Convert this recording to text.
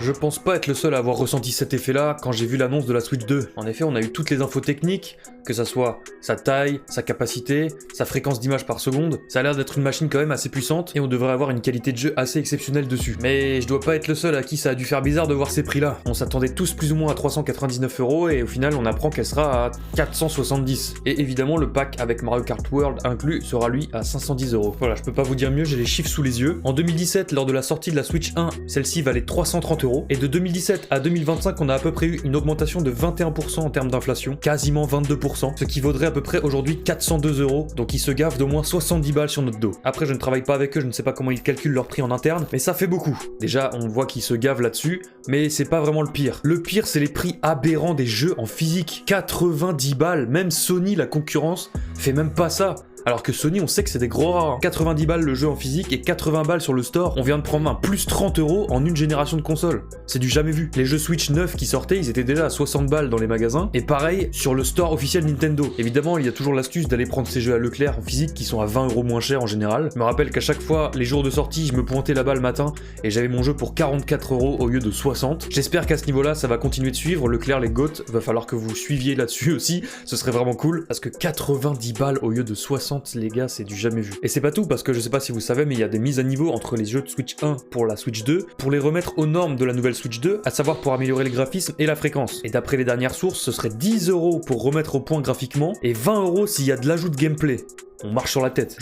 Je pense pas être le seul à avoir ressenti cet effet-là quand j'ai vu l'annonce de la Switch 2. En effet, on a eu toutes les infos techniques, que ça soit sa taille, sa capacité, sa fréquence d'image par seconde. Ça a l'air d'être une machine quand même assez puissante et on devrait avoir une qualité de jeu assez exceptionnelle dessus. Mais je dois pas être le seul à qui ça a dû faire bizarre de voir ces prix-là. On s'attendait tous plus ou moins à 399€ et au final on apprend qu'elle sera à 470. Et évidemment le pack avec Mario Kart World inclus sera lui à 510€. Voilà, je peux pas vous dire mieux, j'ai les chiffres sous les yeux. En 2017, lors de la sortie de la Switch 1, celle-ci valait 330€. Et de 2017 à 2025, on a à peu près eu une augmentation de 21% en termes d'inflation, quasiment 22%, ce qui vaudrait à peu près aujourd'hui 402€, donc ils se gavent d'au moins 70 balles sur notre dos. Après, je ne travaille pas avec eux, je ne sais pas comment ils calculent leur prix en interne, mais ça fait beaucoup. Déjà, on voit qu'ils se gavent là-dessus, mais c'est pas vraiment le pire. Le pire, c'est les prix aberrants des jeux en physique. 90 balles, même Sony, la concurrence, fait même pas ça. Alors que Sony, on sait que c'est des gros rares. 90 balles le jeu en physique et 80 balles sur le store. On vient de prendre un plus 30€ en une génération de consoles. C'est du jamais vu. Les jeux Switch neufs qui sortaient, ils étaient déjà à 60 balles dans les magasins. Et pareil sur le store officiel Nintendo. Évidemment, il y a toujours l'astuce d'aller prendre ces jeux à Leclerc en physique qui sont à 20€ moins cher en général. Je me rappelle qu'à chaque fois, les jours de sortie, je me pointais là-bas le matin et j'avais mon jeu pour 44€ au lieu de 60. J'espère qu'à ce niveau-là, ça va continuer de suivre. Leclerc, les GOAT, va falloir que vous suiviez là-dessus aussi. Ce serait vraiment cool. Parce que 90 balles au lieu de 60, les gars, c'est du jamais vu. Et c'est pas tout, parce que je sais pas si vous savez, mais il y a des mises à niveau entre les jeux de Switch 1 pour la Switch 2, pour les remettre aux normes de la nouvelle Switch 2, à savoir pour améliorer les graphismes et la fréquence. Et d'après les dernières sources, ce serait 10€ pour remettre au point graphiquement, et 20€ s'il y a de l'ajout de gameplay. On marche sur la tête.